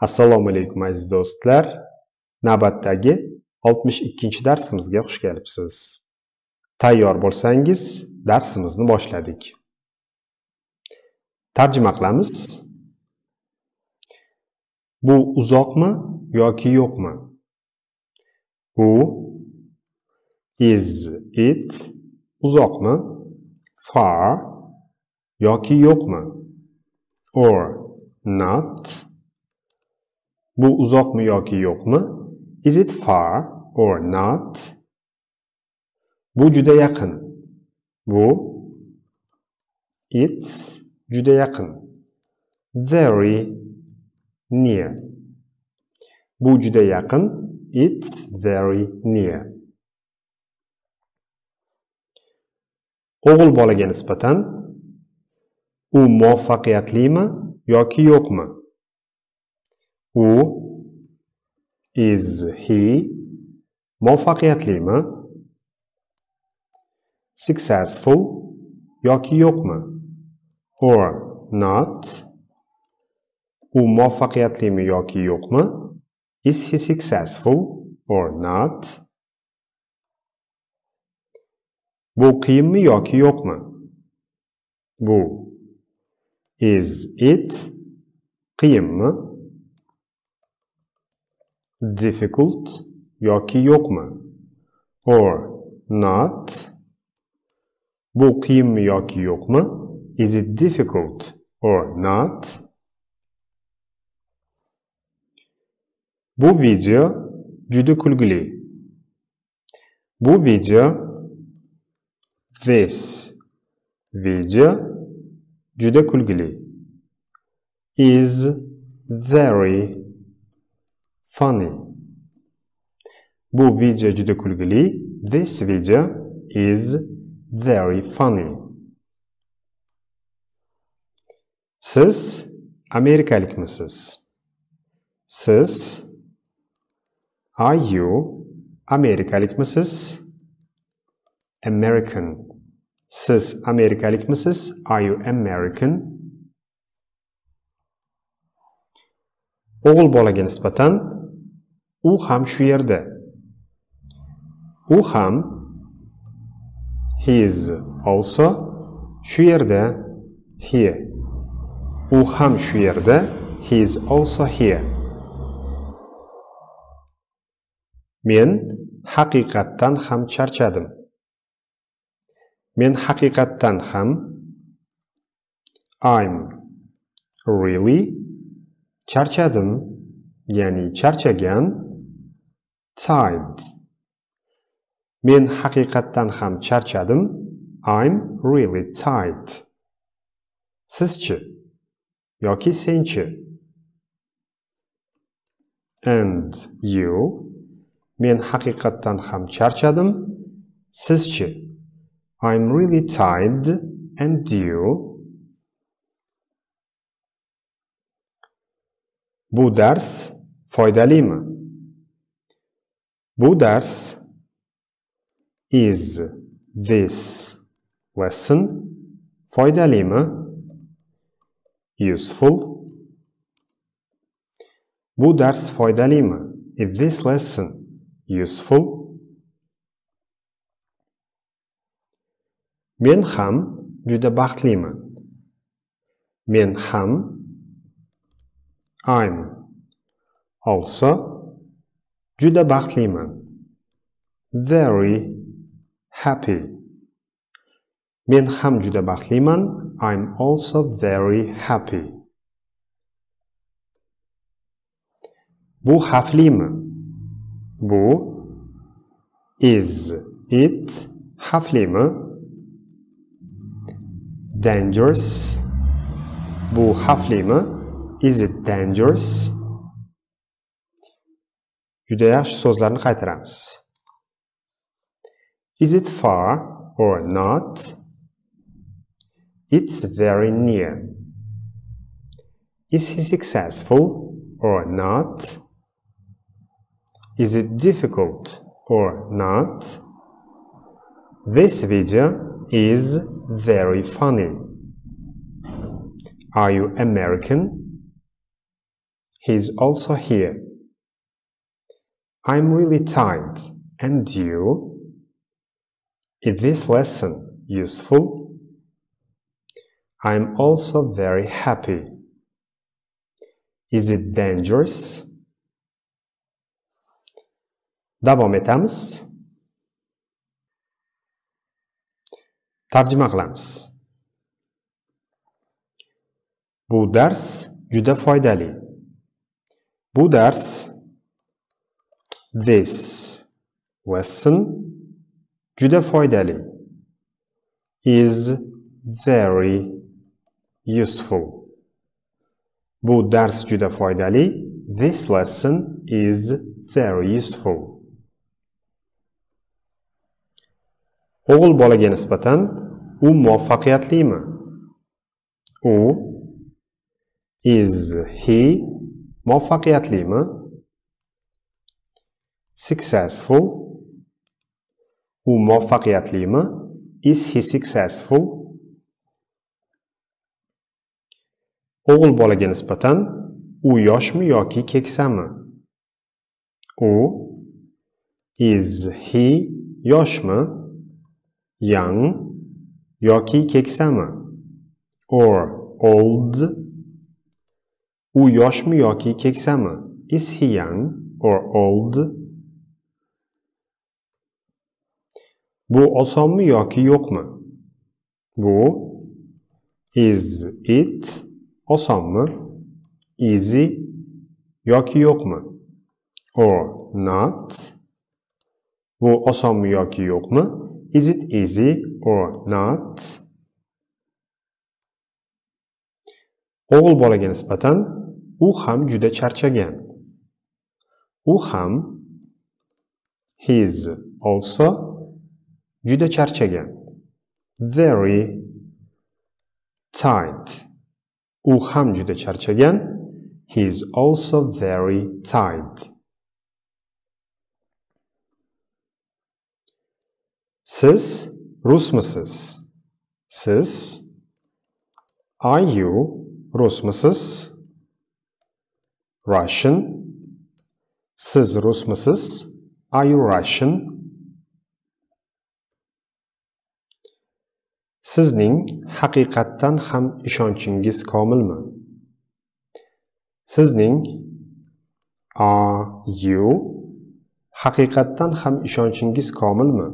Assalomu alaykum aziz do'stlar. Navbatdagi 62-chi darsimizga xush kelibsiz. Tayyor bo'lsangiz, darsimizni boshladik. Tarjima qilamiz. Bu uzoqmi yoki yo'qmi? Bu is it uzoqmi? Far yoki yo'qmi? Or not. Bu uzoqmi yoki yo'qmi? Is it far or not? Bu juda yaqin. Bu it's juda yaqin. Very near. Bu juda yaqin. It's very near. O'g'il bolaga nisbatan u muvaffaqiyatlimi yoki yo'qmi? U is he muvaffaqiyatlimi? Successful yoki yo'qmi? Or not. U muvaffaqiyatlimi yoki yo'qmi? Is he successful or not? Bu qiyinmi yoki yo'qmi? Bu is it qiyinmi? Difficult yoki yo'qmi? Or not. Bu qiyinmi yoki yo'qmi? Is it difficult or not? Bu video juda kulgili. Bu video this video juda kulgili. Is very funny. Bu video juda kulgili. This video is very funny. Siz Amerikalikmisiz? Siz Are you Amerikalikmisiz? American. Siz Amerikalikmisiz? Are you American? O'g'il bolaga nisbatan u ham shu yerda. U ham he is also shu yerda here. U ham shu yerda he is also here. Men haqiqatdan ham charchadim. Men haqiqatdan ham I'm really charchadim, ya'ni charchagan. Tired. Men haqiqatdan ham charchadim. I'm really tired. Sizchi yoki senchi? And you? Men haqiqatdan ham charchadim. Sizchi? I'm really tired. And you? Bu dars foydalimi? Bu dars is this lesson foydalimi? Useful. Bu dars foydalimi? Is this lesson useful? Men ham juda baxtliman. Men ham I'm also juda baxtliman. Very happy. Men ham juda baxtliman. I'm also very happy. Bu xavflimi? Bu is it xavflimi? Dangerous. Bu xavflimi? Is it dangerous? Juda yaxshi so'zlarni qaytaramiz. Is it far or not? It's very near. Is he successful or not? Is it difficult or not? This video is very funny. Are you American? He's also here. I'm really tired. And you? Is this lesson useful? I'm also very happy. Is it dangerous? Davom etamiz. Tarjima qilamiz. Bu dars juda foydali. Bu dars, this lesson, juda foydali, is very useful. Bu dars juda foydali, this lesson is very useful. O'g'il bolaga nisbatan u muvaffaqiyatlimi? U, is he muvaffaqiyatlimi? Successful, u muvaffaqiyatlimi? Is he successful? O'g'il bolaga nisbatan u yoshmi yoki keksami? U, is he yoshmi? Young yoki keksami? Or old, u yoshmi yoki keksami? Is he young or old? Bu osonmi yoki yo'qmi? Bu, is it osonmi? Easy yoki yo'qmi? Or not, bu osonmi yoki yo'qmi? Is it easy or not? O'g'il bolaga nisbatan u ham juda charchagan. U ham, he's also, juda charchagan. Very tired. U ham juda charchagan. He's also very tired. Siz rusmisiz? Siz, are you rusmisiz? Russian. Siz rusmisiz? Are you Russian? Sizning haqiqatdan ham ishonchingiz komilmi? Sizning, are you, haqiqatdan ham ishonchingiz komilmi?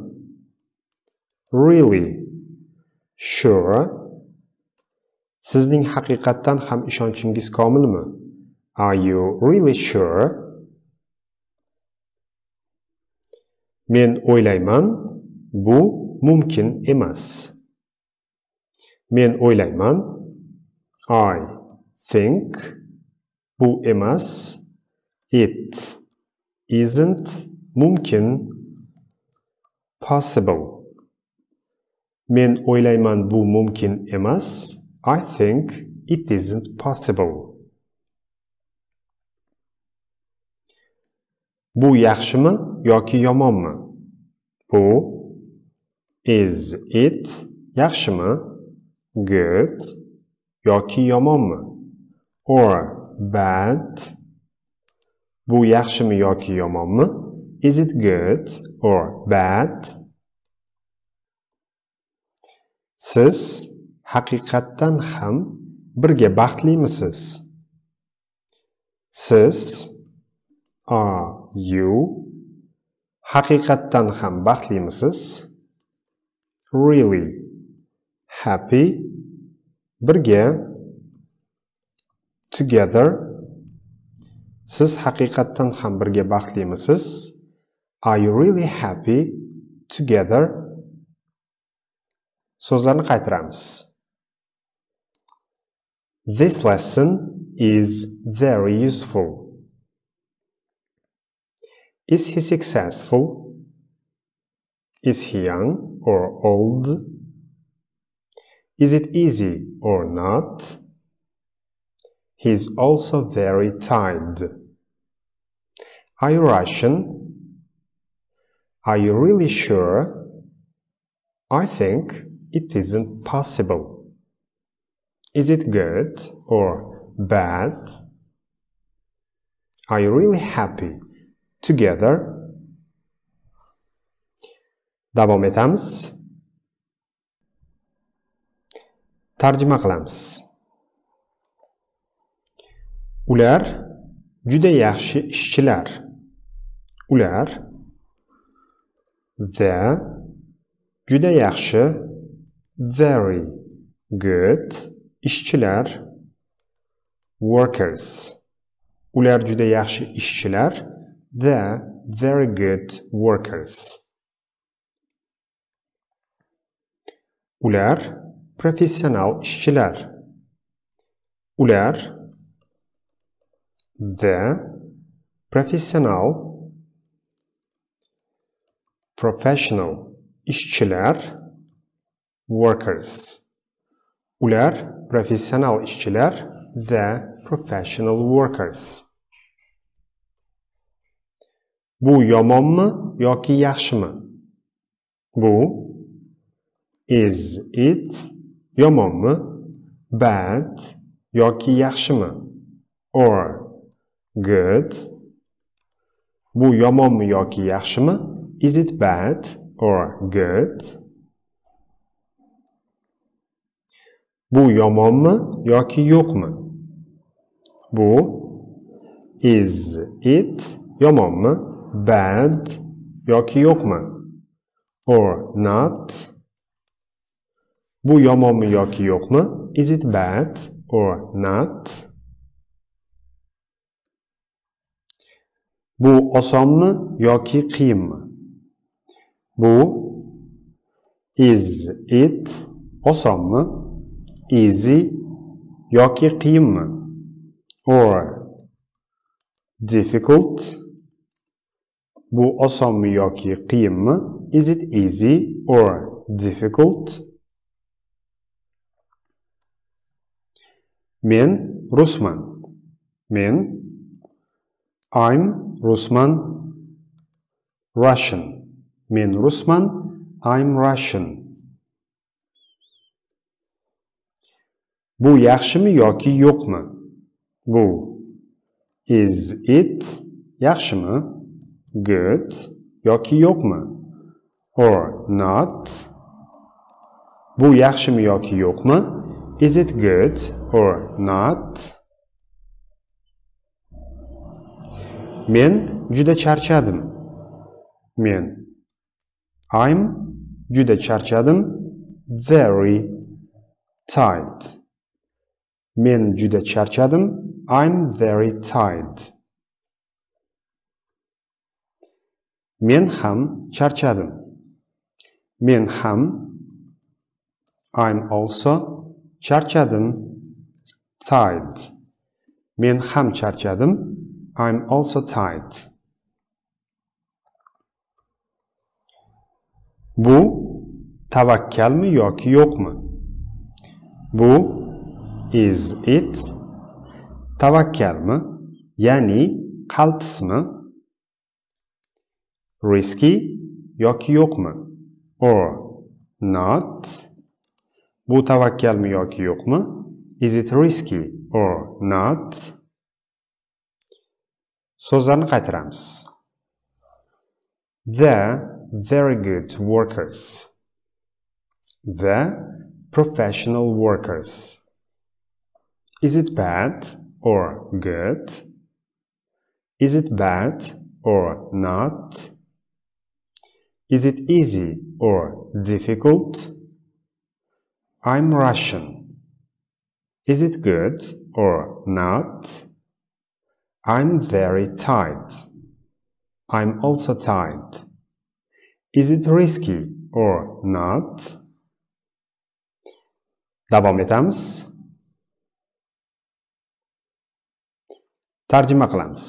Really, sure. Sizning haqiqatdan ham ishonchingiz komilmi? Are you really sure? Men o'ylayman, bu mumkin emas. Men o'ylayman, I think, bu emas, it isn't, mumkin, possible. Men o'ylayman, bu mumkin emas, I think it isn't possible. Bu yaxshimi yoki yomonmi? Bu, is it, yaxshimi? Good yoki yomonmi? Or bad, bu yaxshimi yoki yomonmi? Is it good or bad? Siz haqiqatdan ham birga baxtlimisiz? Siz, are you, haqiqatdan ham baxtlimisiz? Really, happy, birga, together. Siz haqiqatdan ham birga baxtlimisiz? Are you really happy together? So'zlarni qaytaramiz. This lesson is very useful. Is he successful? Is he young or old? Is it easy or not? He is also very tired. Are you Russian? Are you really sure? I think it isn't possible. Is it good or bad? are you really happy together? Davom etamiz. Tarjima qilamiz. Ular juda yaxshi ishchilar. Ular juda yaxshi very good ishchilar workers. Ular juda yaxshi ishchilar very good workers. Ular professional ishchilar. Ular professional ishchilar workers. Ular professional ishchilar professional workers. Bu yomonmi yoki yaxshimi? Bu is it yomonmi, bad yoki yaxshimi? Or good. Bu yomonmi yoki yaxshimi? Is it bad or good? Bu yomonmi yoki yo'qmi? Bu is it yomonmi, bad yoki yo'qmi? Or not. Bu yomonmi yoki yo'qmi? Is it bad or not? Bu osonmi yoki qiyinmi? Bu is it osonmi, easy yoki qiyinmi? Or difficult. Bu osonmi yoki qiyinmi? Is it easy or difficult? Men rusman. I'm Rusman, Russian. Men rusman, I'm Russian. Bu yaxshimi yoki yo'qmi? Bu is it yaxshimi, good yoki yo'qmi? Or not. Bu yaxshimi yoki yo'qmi? Is it good or not? Men juda charchadim. I'm juda charchadim, very tired. Men juda charchadim, I'm very tired. Men ham charchadim. I'm also charchadim, tired. Men ham charchadim, I'm also tired. Bu tavakkalmi yoki yo'qmi? Bu is it tavakkalmi, ya'ni qaltismi? Risky yoki yo'qmi? Or not. Bu tavakkalmi yoki yo'qmi? Is it risky or not? So'zlarni qaytaramiz. The very good workers. The professional workers. Is it bad or good? Is it bad or not? Is it easy or difficult? I'm Russian. Is it good or not? I'm very tired. I'm also tired. Is it risky or not? Davom etamiz. Tarjima qilamiz.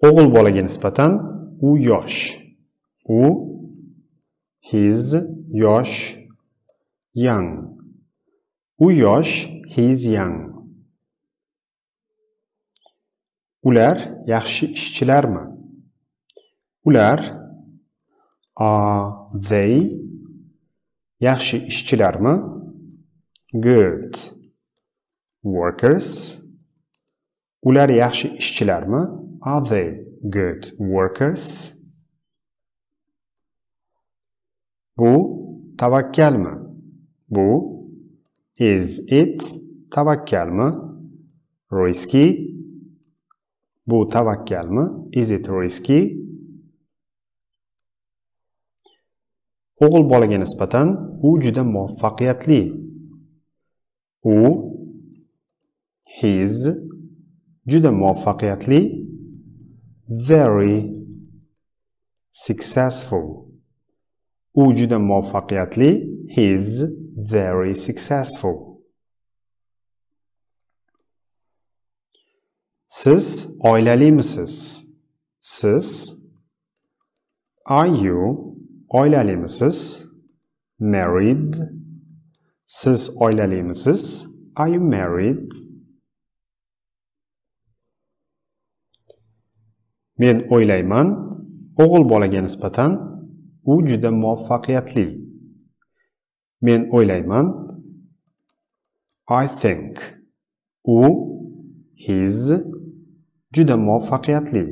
O'g'il bolaga nisbatan u yosh. U his yosh, young. U yosh, he is young. Ular yaxshi ishchilarmi? Ular are they yaxshi ishchilarmi? Good workers. Ular yaxshi ishchilarmi? Are they good workers? Bu tavakkalmi? Bu is it tavakkalmi? Risky. Bu tavakkalmi? Is it risky? O'g'il bolaga nisbatan u juda muvaffaqiyatli. U his juda muvaffaqiyatli. Very successful. U juda muvaffaqiyatli. He's very successful. Siz oilalimisiz? Siz are you oilalimisiz? Married. Siz oilalimisiz? Are you married? Men o'ylayman, o'g'il bolaga nisbatan u juda muvaffaqiyatli. Men o'ylayman. I think. U his juda muvaffaqiyatli.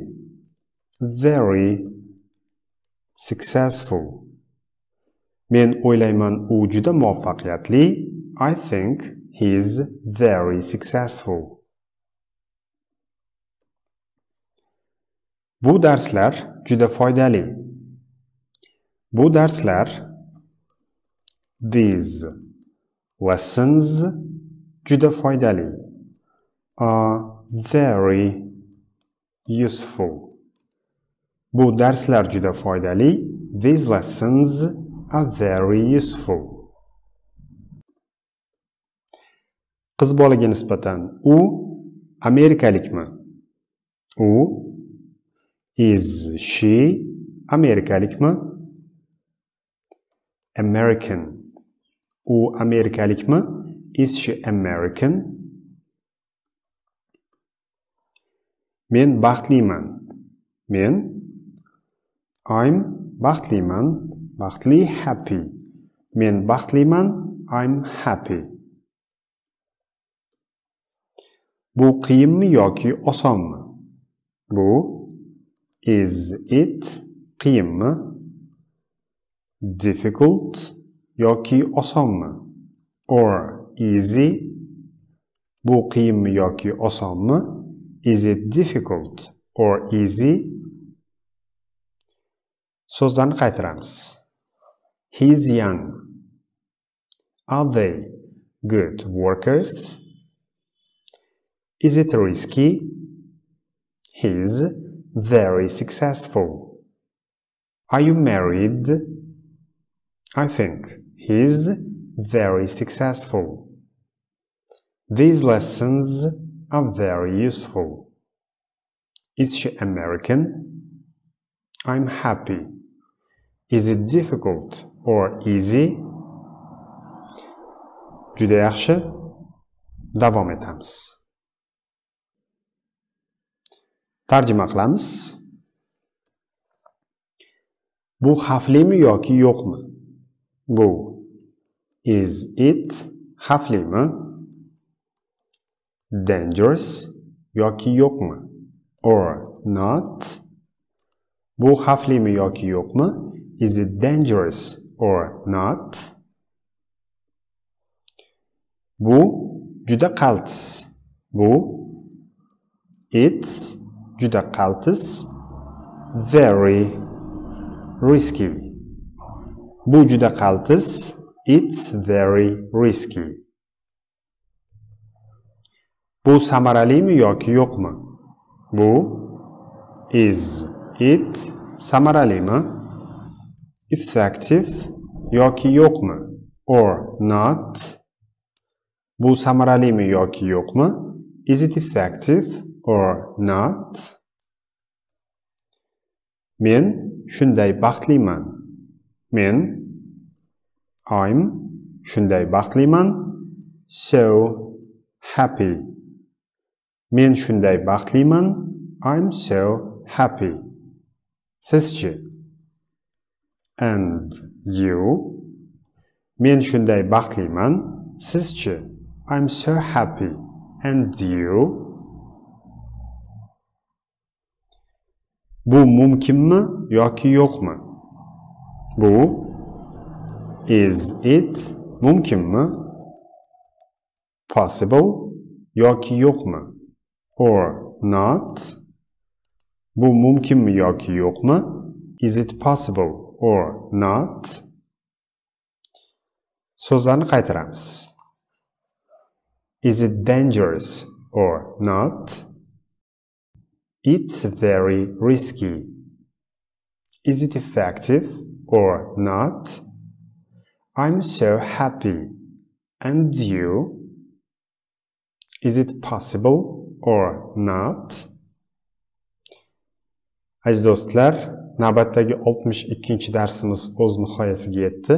Very successful. Men o'ylayman, u juda muvaffaqiyatli. I think he is very successful. Bu darslar juda foydali. Bu darslar these lessons juda foydali. Are very useful. Bu darslar juda foydali. These lessons are very useful. Qiz bolaga nisbatan u amerikalikmi? U is she amerikalikmi? American. U amerikalikmi? Is she American? Men baxtliman. Men I'm baxtliman. Baxtli happy. Men baxtliman. I'm happy. Bu qiyinmi yoki osonmi? Bu is it qiyinmi? Difficult yoki osonmi? Or easy. Bu qiyinmi yoki osonmi? Is it difficult or easy? So'zlarni qaytaramiz. He is young. Are they good workers? Is it risky? He is very successful. Are you married? I think he is very successful. These lessons are very useful. Is she American? I'm happy. Is it difficult or easy? Juda yaxshi. Davom etamiz. Tarjima qilamiz. Bu xavflimi yoki yo'qmi? Bu is it xavflimi? Dangerous yoki yo'qmi? Or not. Bu xavflimi yoki yo'qmi? Is it dangerous or not? Bu juda qaltis. Bu it's juda qaltis. Very risky. Bu juda qaltis. It's very risky. Bu samaralimi yoki yo'qmi? Bu is it samaralimi? Effective yoki yo'qmi? Or not. Bu samaralimi yoki yo'qmi? Is it effective or not? Men shunday baxtliman. Men I'm shunday baxtliman. So happy. Men shunday baxtliman. I'm so happy. Sizchi? And you? Men shunday baxtliman. Sizchi? I'm so happy. And you? Bu mumkinmi yoki yo'qmi? Bu is it mumkinmi? Possible yoki yo'qmi? Or not. Bu mumkinmi yoki yo'qmi? Is it possible or not? So'zlarni qaytaramiz. Is it dangerous or not? It's very risky. Is it effective or not? I'm so happy. And you? Is it possible or not? Aziz do'stlar, navbatdagi 62-darsimiz o'z nihoyasiga yetdi.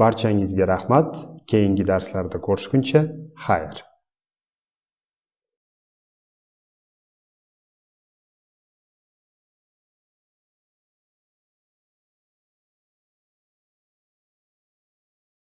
Barchangizga rahmat. Keyingi darslarda ko'rishguncha xayr.